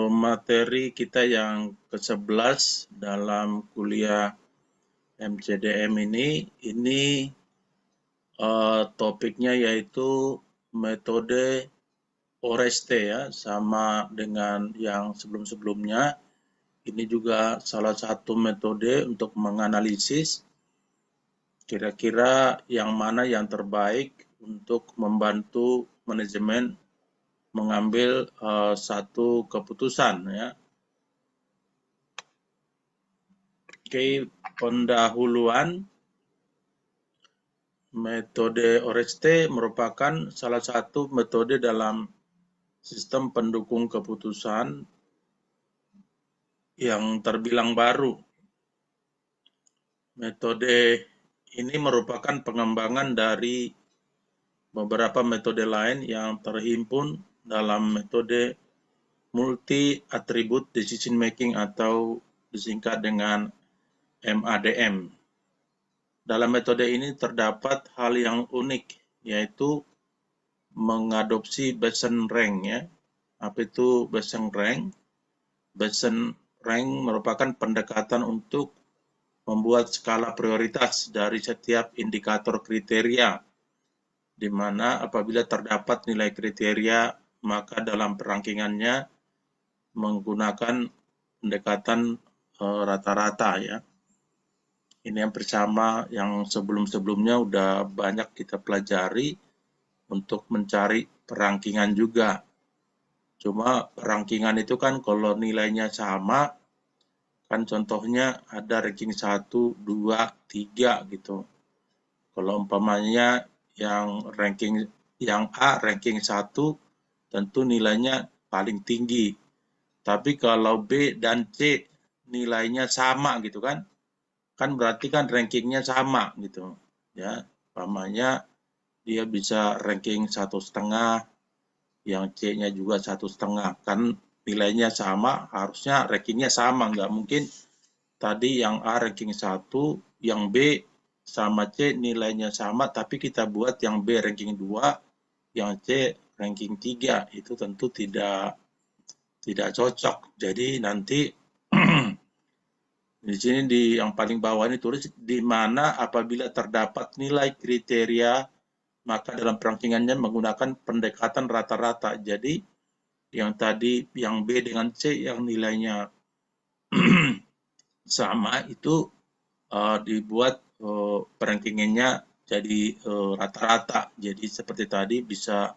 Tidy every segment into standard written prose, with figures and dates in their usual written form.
Materi kita yang ke-11 dalam kuliah MCDM ini topiknya yaitu metode Oreste ya, sama dengan yang sebelum-sebelumnya. Ini juga salah satu metode untuk menganalisis kira-kira yang mana yang terbaik untuk membantu manajemen mengambil satu keputusan ya. Oke, pendahuluan. Metode Oreste merupakan salah satu metode dalam sistem pendukung keputusan yang terbilang baru. Metode ini merupakan pengembangan dari beberapa metode lain yang terhimpun dalam metode multi-attribute decision making atau disingkat dengan MADM. Dalam metode ini terdapat hal yang unik, yaitu mengadopsi Bayesian rank ya. Apa itu Bayesian rank? Bayesian rank merupakan pendekatan untuk membuat skala prioritas dari setiap indikator kriteria, di mana apabila terdapat nilai kriteria, maka dalam perankingannya menggunakan pendekatan rata-rata ya. Ini yang bersama yang sebelum-sebelumnya udah banyak kita pelajari untuk mencari perankingan juga. Cuma perankingan itu kan kalau nilainya sama, kan contohnya ada ranking 1, 2, 3 gitu. Kalau umpamanya yang A ranking 1 tentu nilainya paling tinggi. Tapi kalau B dan C nilainya sama gitu kan berarti kan rankingnya sama gitu ya. Umpamanya dia bisa ranking 1,5, yang C-nya juga 1,5, kan nilainya sama, harusnya rankingnya sama, nggak mungkin tadi yang A ranking 1, yang B sama C nilainya sama, tapi kita buat yang B ranking 2, yang C ranking 3, itu tentu tidak cocok. Jadi nanti di sini di yang paling bawah ini tulis di mana apabila terdapat nilai kriteria maka dalam perankingannya menggunakan pendekatan rata-rata. Jadi yang tadi yang B dengan C yang nilainya sama itu dibuat perankingannya jadi rata-rata. Jadi seperti tadi bisa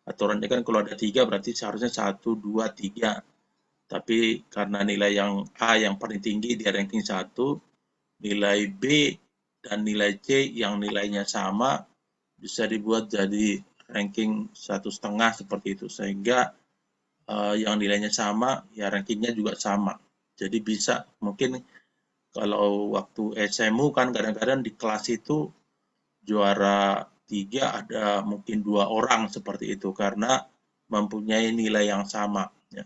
aturannya kan kalau ada 3 berarti seharusnya 1, 2, 3. Tapi karena nilai yang A yang paling tinggi di ranking 1, nilai B dan nilai C yang nilainya sama bisa dibuat jadi ranking 1,5 seperti itu, sehingga yang nilainya sama ya rankingnya juga sama. Jadi bisa mungkin kalau waktu SMU kan kadang-kadang di kelas itu juara 3 ada mungkin 2 orang seperti itu karena mempunyai nilai yang sama ya.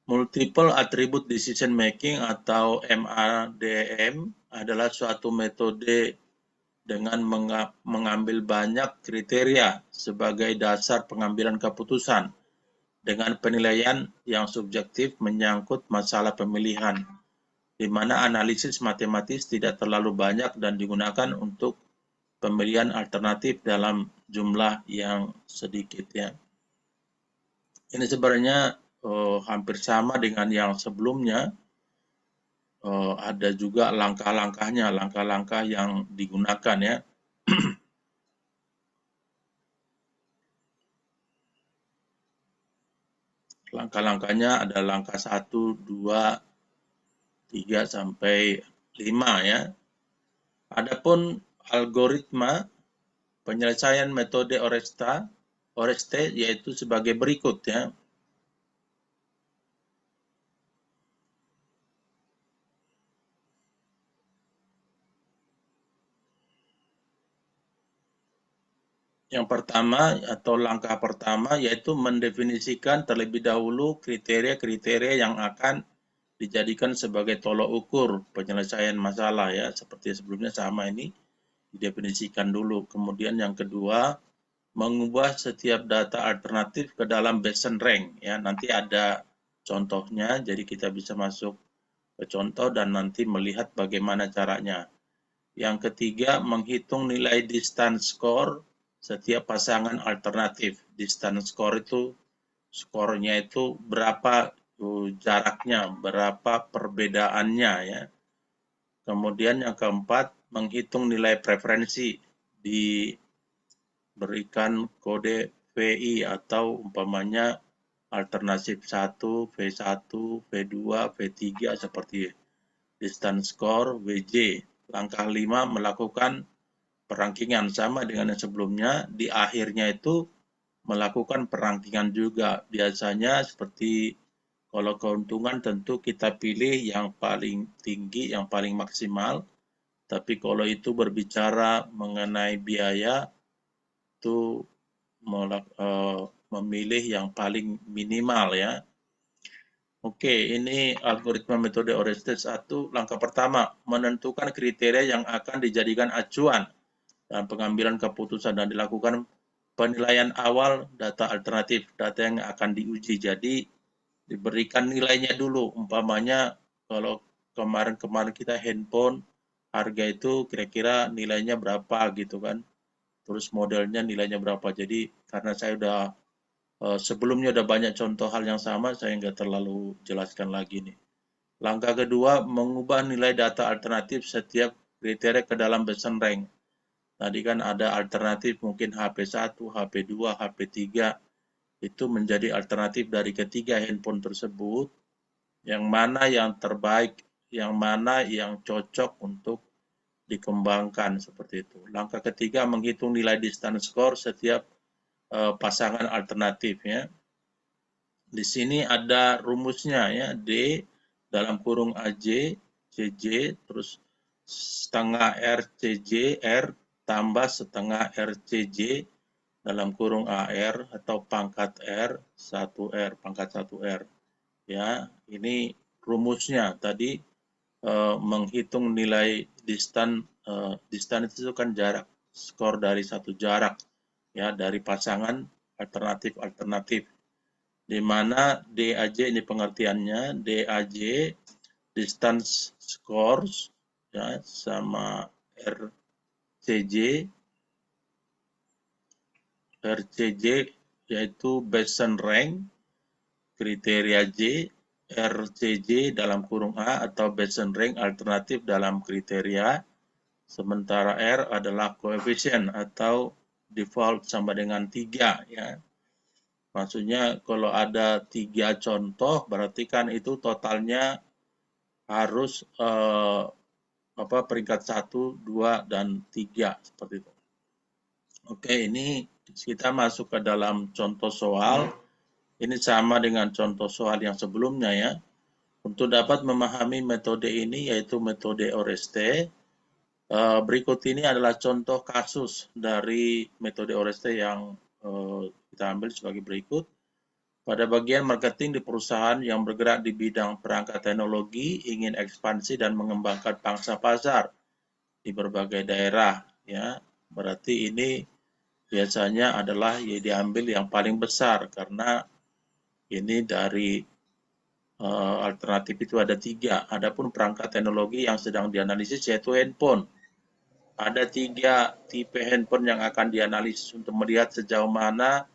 Multiple Attribute Decision Making atau MADM adalah suatu metode dengan mengambil banyak kriteria sebagai dasar pengambilan keputusan dengan penilaian yang subjektif menyangkut masalah pemilihan, di mana analisis matematis tidak terlalu banyak dan digunakan untuk pemilihan alternatif dalam jumlah yang sedikit ya. Ini sebenarnya hampir sama dengan yang sebelumnya. Ada juga langkah-langkahnya, langkah-langkah yang digunakan ya. Langkah-langkahnya ada langkah 1, 2, 3 sampai 5 ya. Adapun algoritma penyelesaian metode Oreste yaitu sebagai berikut ya. Yang pertama atau langkah pertama yaitu mendefinisikan terlebih dahulu kriteria-kriteria yang akan dijadikan sebagai tolok ukur penyelesaian masalah ya, seperti sebelumnya sama ini didefinisikan dulu. Kemudian yang kedua mengubah setiap data alternatif ke dalam Bayesian rank ya. Nanti ada contohnya, jadi kita bisa masuk ke contoh dan nanti melihat bagaimana caranya. Yang ketiga, menghitung nilai distance score setiap pasangan alternatif. Distance score itu skornya itu berapa jaraknya, berapa perbedaannya ya. Kemudian yang keempat, menghitung nilai preferensi diberikan kode VI atau umpamanya alternatif 1, V1, V2, V3 seperti distance score, WJ. Langkah 5 melakukan perangkingan sama dengan yang sebelumnya. Di akhirnya itu melakukan perangkingan juga. Biasanya seperti kalau keuntungan tentu kita pilih yang paling tinggi, yang paling maksimal. Tapi kalau itu berbicara mengenai biaya, itu memilih yang paling minimal ya. Oke, ini algoritma metode Orestes 1. Langkah pertama, menentukan kriteria yang akan dijadikan acuan dalam pengambilan keputusan dan dilakukan penilaian awal data alternatif, data yang akan diuji. Jadi diberikan nilainya dulu, umpamanya kalau kemarin kita handphone, harga itu kira-kira nilainya berapa gitu kan, terus modelnya nilainya berapa. Jadi karena saya udah sebelumnya udah banyak contoh hal yang sama, saya nggak terlalu jelaskan lagi nih. Langkah kedua, mengubah nilai data alternatif setiap kriteria ke dalam Bayesian rank. Tadi kan ada alternatif mungkin HP1, HP2, HP3, itu menjadi alternatif dari ketiga handphone tersebut, yang mana yang terbaik, yang mana yang cocok untuk dikembangkan seperti itu. Langkah ketiga, menghitung nilai distance score setiap pasangan alternatif ya. Di sini ada rumusnya ya, D dalam kurung AJ, CJ, terus setengah RCJ, R tambah setengah RCJ dalam kurung AR atau pangkat R, 1R, pangkat 1R. Ya, ini rumusnya tadi menghitung nilai distance itu kan jarak, skor dari satu jarak ya dari pasangan alternatif di mana DAJ ini pengertiannya, DAJ distance scores ya sama RCJ yaitu Bayesian rank kriteria J, RCJ dalam kurung A atau Bayesian rank alternatif dalam kriteria, sementara R adalah koefisien atau default sama dengan 3 ya. Maksudnya kalau ada 3 contoh berarti kan itu totalnya harus peringkat 1, 2, dan 3 seperti itu. Oke, ini kita masuk ke dalam contoh soal. Ini sama dengan contoh soal yang sebelumnya ya. Untuk dapat memahami metode ini yaitu metode Oreste, berikut ini adalah contoh kasus dari metode Oreste yang kita ambil sebagai berikut. Pada bagian marketing di perusahaan yang bergerak di bidang perangkat teknologi, ingin ekspansi dan mengembangkan pangsa pasar di berbagai daerah. Ya, berarti ini biasanya adalah ya diambil yang paling besar karena ini dari alternatif itu ada 3. Adapun perangkat teknologi yang sedang dianalisis yaitu handphone. Ada 3 tipe handphone yang akan dianalisis untuk melihat sejauh mana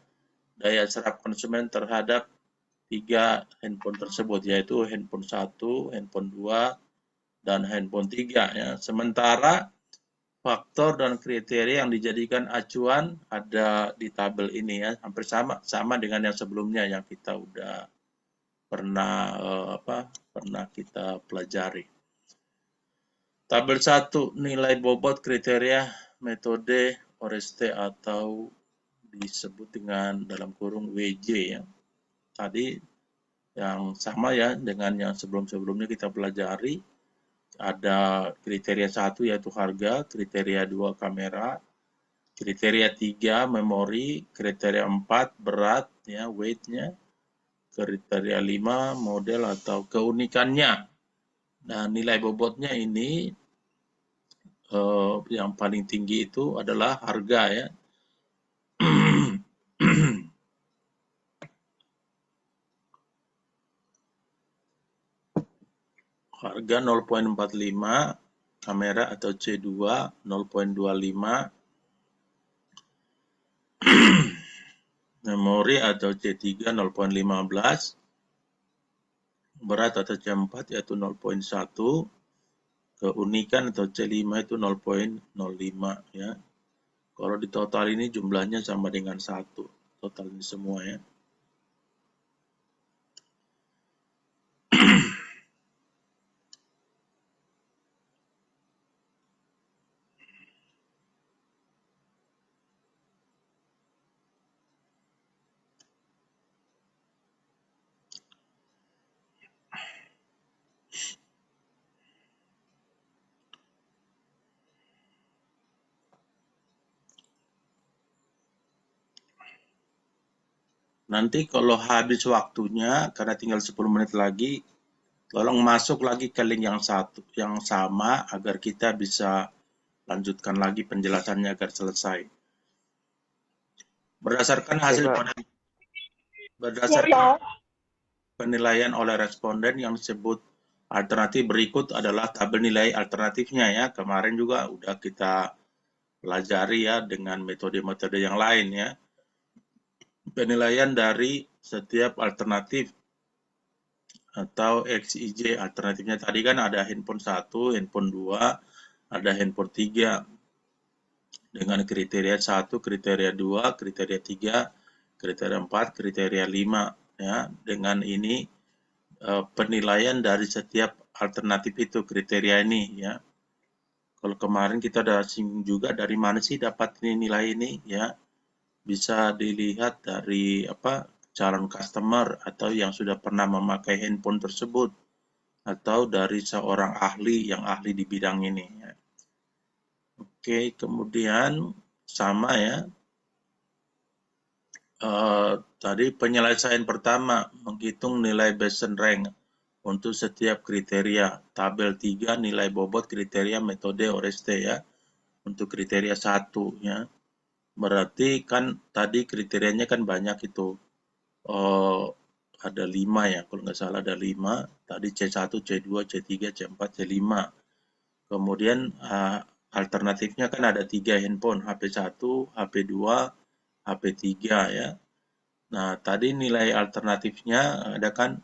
daya serap konsumen terhadap 3 handphone tersebut, yaitu handphone 1, handphone 2, dan handphone 3. Ya. Sementara faktor dan kriteria yang dijadikan acuan ada di tabel ini ya, hampir sama dengan yang sebelumnya yang kita udah pernah kita pelajari. Tabel 1, nilai bobot kriteria metode Oreste atau disebut dengan dalam kurung WJ ya. Tadi yang sama ya dengan yang sebelum-sebelumnya kita pelajari. Ada kriteria 1 yaitu harga, kriteria 2 kamera, kriteria 3 memori, kriteria 4 berat ya weight-nya, kriteria 5 model atau keunikannya. Nah, nilai bobotnya ini yang paling tinggi itu adalah harga ya. harga 0.45, kamera atau C2 0.25, memori atau C3 0.15, berat atau C4 yaitu 0.1, keunikan atau C5 itu 0.05 ya. Kalau di total ini jumlahnya sama dengan 1, total ini semua ya. Nanti kalau habis waktunya, karena tinggal 10 menit lagi, tolong masuk lagi ke link yang sama agar kita bisa lanjutkan lagi penjelasannya agar selesai. Berdasarkan hasil penilaian oleh responden yang disebut alternatif berikut adalah tabel nilai alternatifnya ya. Kemarin juga udah kita pelajari ya dengan metode-metode yang lain ya. Penilaian dari setiap alternatif atau XIJ alternatifnya tadi kan ada handphone 1, handphone 2, ada handphone 3 dengan kriteria 1, kriteria 2, kriteria 3, kriteria 4, kriteria 5 ya. Dengan ini penilaian dari setiap alternatif itu kriteria ini ya. Kalau kemarin kita udah singgung juga dari mana sih dapat nilai ini ya. Bisa dilihat dari calon customer atau yang sudah pernah memakai handphone tersebut atau dari seorang ahli yang ahli di bidang ini ya. Oke, kemudian sama ya. Tadi penyelesaian pertama menghitung nilai Bayesian rank untuk setiap kriteria. Tabel 3 nilai bobot kriteria metode Oreste ya. Untuk kriteria 1 ya. Berarti kan tadi kriterianya kan banyak itu. Ada 5 ya, kalau nggak salah ada 5. Tadi C1, C2, C3, C4, C5. Kemudian alternatifnya kan ada 3 handphone, HP1, HP2, HP3 ya. Nah, tadi nilai alternatifnya ada kan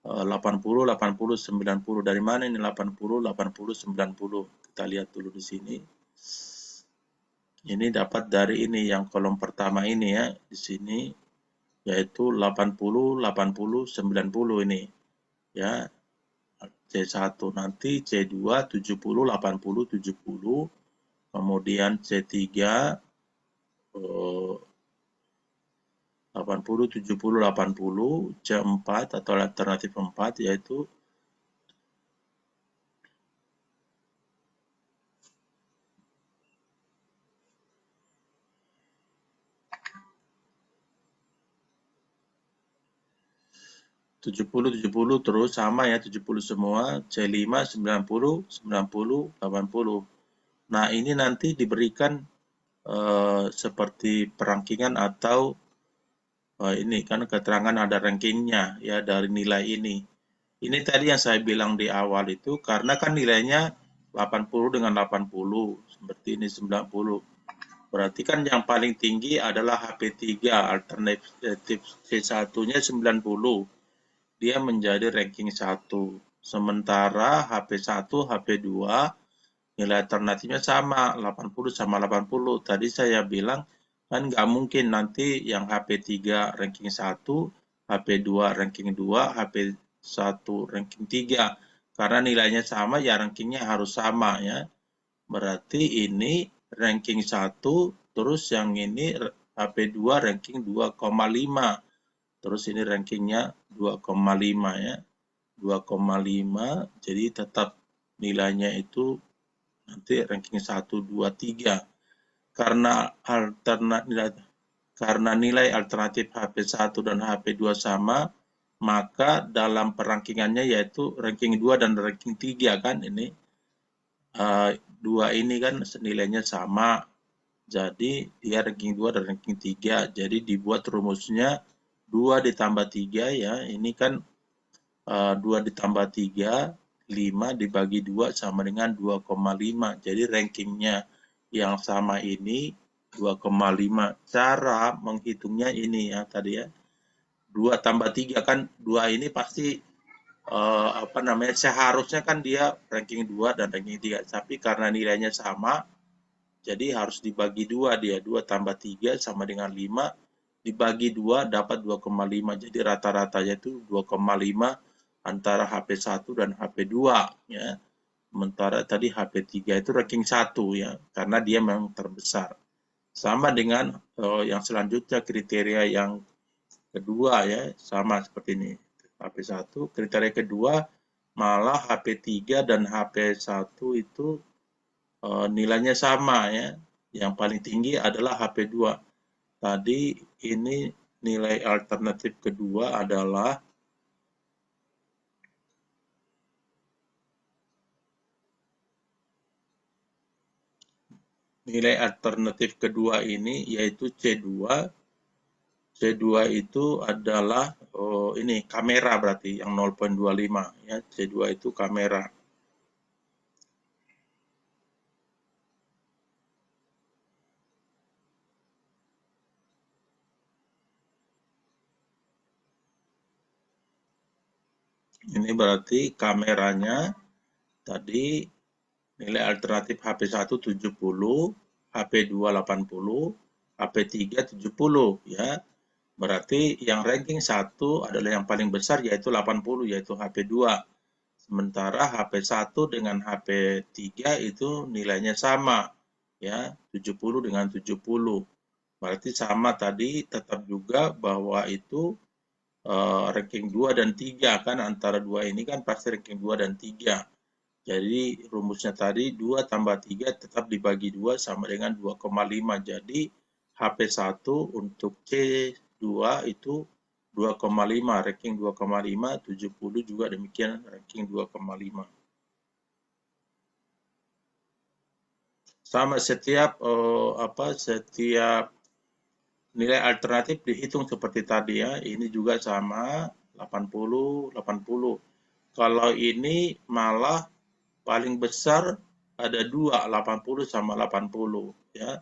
80, 80, 90. Dari mana ini 80, 80, 90? Kita lihat dulu di sini. Ini dapat dari ini yang kolom pertama ini ya, di sini yaitu 80, 80, 90 ini. Ya. C1 nanti C2 70, 80, 70. Kemudian C3 80, 70, 80, C4 atau alternatif 4 yaitu 70, 70 terus sama ya 70 semua, C5 90, 90, 80. Nah, ini nanti diberikan seperti perankingan atau ini kan keterangan ada rankingnya ya dari nilai ini. Ini tadi yang saya bilang di awal itu karena kan nilainya 80 dengan 80, seperti ini 90. Berarti kan yang paling tinggi adalah HP3, alternatif C1-nya 90. Dia menjadi ranking 1. Sementara HP1, HP2 nilai alternatifnya sama, 80 sama 80. Tadi saya bilang kan nggak mungkin nanti yang HP3 ranking 1, HP2 ranking 2, HP1 ranking 3. Karena nilainya sama, ya rankingnya harus sama ya. Berarti ini ranking 1, terus yang ini HP2 ranking 2,5. Terus ini rankingnya 2,5 ya. 2,5, jadi tetap nilainya itu nanti ranking 1, 2, 3. Karena nilai alternatif HP1 dan HP2 sama, maka dalam perankingannya yaitu ranking 2 dan ranking 3 kan ini. 2 ini kan nilainya sama. Jadi dia ranking 2 dan ranking 3. Jadi dibuat rumusnya 2 ditambah 3 ya. Ini kan 2 ditambah 3, 5 dibagi 2 sama dengan 2,5. Jadi rankingnya yang sama ini 2,5. Cara menghitungnya ini ya tadi ya. 2 tambah 3 kan 2 ini pasti seharusnya kan dia ranking 2 dan ranking 3. Tapi karena nilainya sama, jadi harus dibagi 2 dia. 2 tambah 3 sama dengan 5. Dibagi 2 dapat 2,5. Jadi rata-ratanya itu 2,5 antara HP1 dan HP2 ya. Sementara tadi HP3 itu ranking 1 ya, karena dia memang terbesar. Sama dengan yang selanjutnya kriteria yang kedua ya, sama seperti ini. HP1, kriteria kedua malah HP3 dan HP1 itu nilainya sama ya. Yang paling tinggi adalah HP2. Tadi ini nilai alternatif kedua adalah nilai alternatif kedua ini yaitu C2. C2 itu adalah ini kamera berarti yang 0,25 ya. C2 itu kamera. Ini berarti kameranya tadi nilai alternatif HP1 70, HP2 80, HP3 70 ya. Berarti yang ranking 1 adalah yang paling besar yaitu 80 yaitu HP2. Sementara HP1 dengan HP3 itu nilainya sama ya, 70 dengan 70. Berarti sama tadi tetap juga bahwa itu ranking 2 dan 3 kan antara dua ini kan pasti ranking 2 dan 3. Jadi rumusnya tadi 2 tambah 3 tetap dibagi 2 sama dengan 2,5. Jadi HP1 untuk C2 itu 2,5, ranking 2,5, 70 juga demikian ranking 2,5. Sama setiap setiap nilai alternatif dihitung seperti tadi ya. Ini juga sama 80, 80. Kalau ini malah paling besar ada 2, 80 sama 80 ya.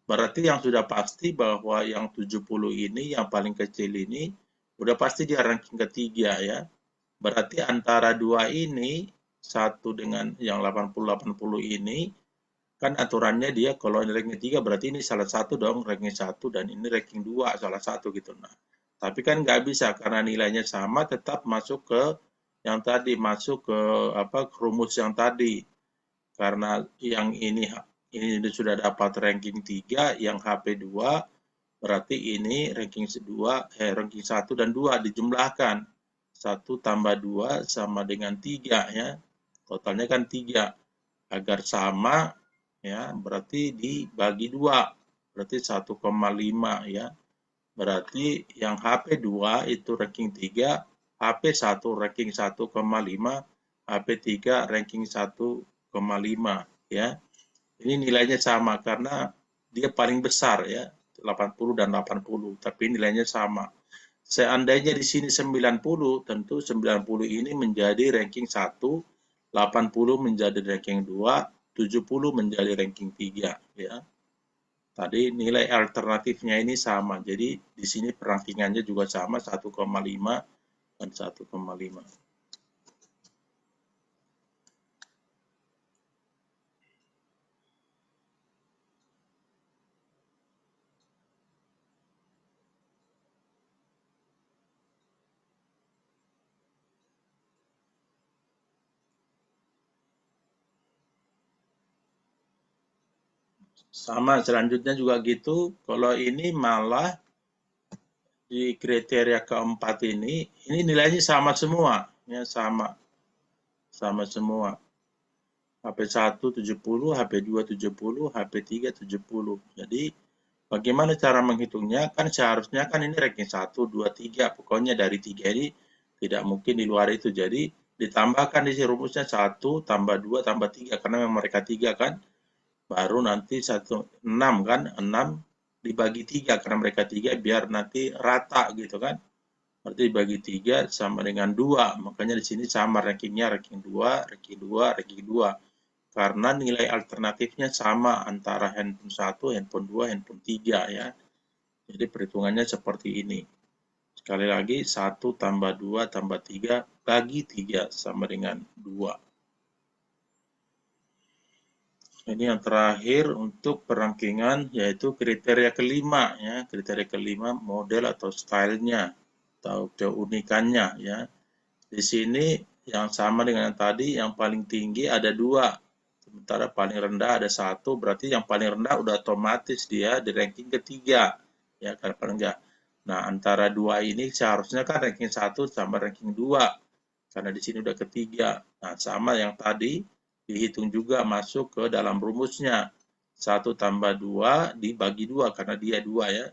Berarti yang sudah pasti bahwa yang 70 ini yang paling kecil ini udah pasti dia ranking ketiga ya. Berarti antara dua ini satu dengan yang 80 ini kan aturannya dia kalau ranking 3 berarti ini salah satu dong ranking 1 dan ini ranking 2 salah satu gitu. Nah, tapi kan nggak bisa karena nilainya sama tetap masuk ke yang tadi masuk ke rumus yang tadi. Karena yang ini sudah dapat ranking 3, yang HP2 berarti ini ranking 2, ranking 1 dan 2 dijumlahkan. 1 tambah 2 sama dengan 3 ya. Totalnya kan 3. Agar sama ya, berarti dibagi 2. Berarti 1,5 ya. Berarti yang HP2 itu ranking 3, HP1 ranking 1,5, HP3 ranking 1,5 ya. Ini nilainya sama karena dia paling besar ya, 80 dan 80, tapi nilainya sama. Seandainya di sini 90, tentu 90 ini menjadi ranking 1, 80 menjadi ranking 2, 70 menjadi ranking 3 ya. Tadi nilai alternatifnya ini sama. Jadi di sini perankingannya juga sama 1,5 dan 1,5. Sama selanjutnya juga gitu. Kalau ini malah di kriteria keempat ini nilainya sama semua. Ya, sama semua. HP1 70, HP2 70, HP3 70. Jadi bagaimana cara menghitungnya? Kan seharusnya kan ini ranking 1, 2, 3. Pokoknya dari 3 ini tidak mungkin di luar itu. Jadi ditambahkan di rumusnya 1 tambah 2 tambah 3 karena memang mereka 3 kan. Baru nanti 6 kan, 6 dibagi 3 karena mereka 3 biar nanti rata gitu kan. Berarti bagi 3 sama dengan 2. Makanya di sini sama rankingnya, ranking 2, ranking 2, ranking 2. Karena nilai alternatifnya sama antara handphone 1, handphone 2, handphone 3 ya. Jadi perhitungannya seperti ini. Sekali lagi, 1 tambah 2 tambah 3 bagi 3 sama dengan 2. Ini yang terakhir untuk perangkingan, yaitu kriteria kelima ya. Kriteria kelima model atau stylenya atau keunikannya ya. Di sini yang sama dengan yang tadi, yang paling tinggi ada 2, sementara paling rendah ada 1, berarti yang paling rendah udah otomatis dia di ranking ketiga ya, karena paling enggak. Nah, antara 2 ini seharusnya kan ranking 1 sama ranking 2, karena di sini udah ketiga. Nah, sama yang tadi dihitung juga masuk ke dalam rumusnya. 1 tambah 2 dibagi 2 karena dia 2 ya.